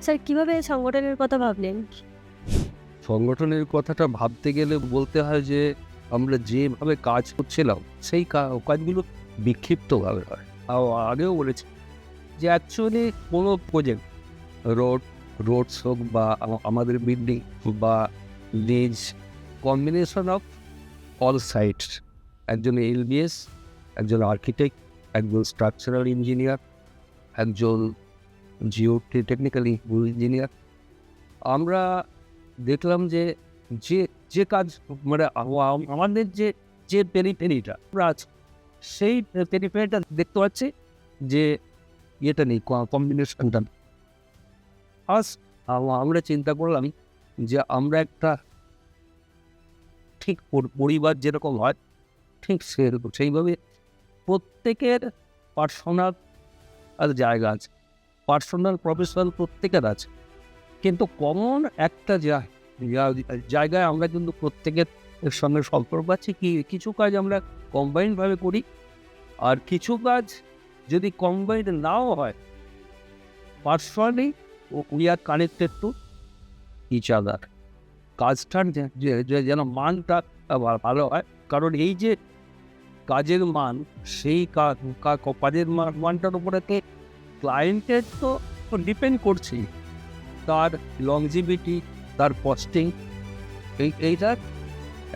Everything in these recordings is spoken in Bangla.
স্যার কিভাবে সংগঠনের কথা ভাবলেন? সংগঠনের কথাটা ভাবতে গেলে বলতে হয় যে আমরা যেভাবে কাজ করছিলাম সেই কাজগুলো বিক্ষিপ্তভাবে হয়। আগেও বলেছি যে অ্যাকচুয়ালি কোনো প্রজেক্ট রোডস হোক বা আমাদের বিল্ডিং বা lease combination of all sites, একজন এলবিএস, একজন আর্কিটেক্ট, একজন স্ট্রাকচারাল ইঞ্জিনিয়ার, একজন টেকনিক্যাল ইঞ্জিনিয়ার। আমরা দেখলাম যে যে যে কাজ মানে আমাদের যে পেরিফেরিটা আমরা আছি সেই পেরিফেরিটা দেখতে পাচ্ছি যে এটা নেই, কম্বিনেশনটা। ফার্স্ট আমরা চিন্তা করলাম যে আমরা একটা ঠিক পরিবার যেরকম হয় ঠিক সেরকম সেইভাবে প্রত্যেকের পার্সোনাল জায়গা আছে, পার্সোনাল প্রফেশনাল প্রত্যেকের আছে, কিন্তু কমন একটা জায়গায় আমরা কিন্তু প্রত্যেকের সঙ্গে সম্পর্ক আছে। কিছু কাজ আমরা কম্বাইন্ডভাবে করি, আর কিছু কাজ যদি কম্বাইন্ড নাও হয় personally we are connected to each other. কাজটার যেন মানটা ভালো হয়, কারণ এই যে কাজের মান, সেই কাজের মানটার উপরে ক্লায়েন্টের তো ডিপেন্ড করছেই, তার লংজিভিটি, তার কস্টিং, এইটার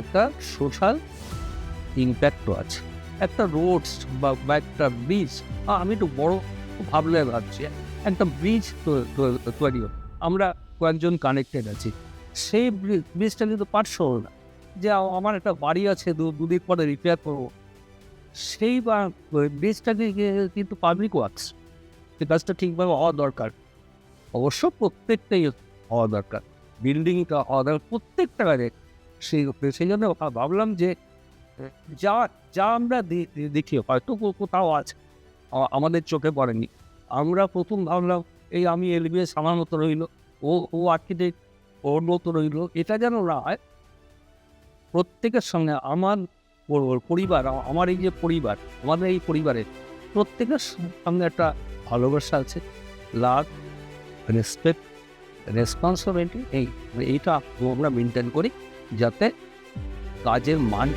একটা সোশ্যাল ইম্প্যাক্টও আছে। একটা রোডস বা একটা ব্রিজ, আমি একটু বড় ভাবছি, একটা ব্রিজ তৈরি হয়, আমরা কয়েকজন কানেক্টেড আছি। সেই ব্রিজটা কিন্তু পার্সোনাল না, যে আমার একটা বাড়ি আছে দুদিন পরে রিপেয়ার করবো, সেই ব্রিজটাকে কিন্তু পাবলিক ওয়ার্কস, সেই কাজটা ঠিকভাবে হওয়া দরকার। অবশ্য প্রত্যেকটাই হওয়া দরকার, বিল্ডিংটা হওয়া দরকার, প্রত্যেকটা কাজে। সেই জন্য ভাবলাম যে যা যা আমরা দেখি হয়তো কোথাও আছে, আমাদের চোখে পড়েনি। আমরা প্রথম ভাবলাম এই আমি এলবিএস আমার মতো রইল, ও আর্কিটেক্ট ওর মতো রইল, এটা যেন না হয়। প্রত্যেকের সঙ্গে আমার পরিবার, আমার এই যে পরিবার, আমাদের এই পরিবারের প্রত্যেকের সঙ্গে একটা ভালোবাসা আছে, লাভ, রেসপেক্ট, রেসপন্সিবিলিটি, এইটা আমরা মেনটেন করি যাতে কাজের মান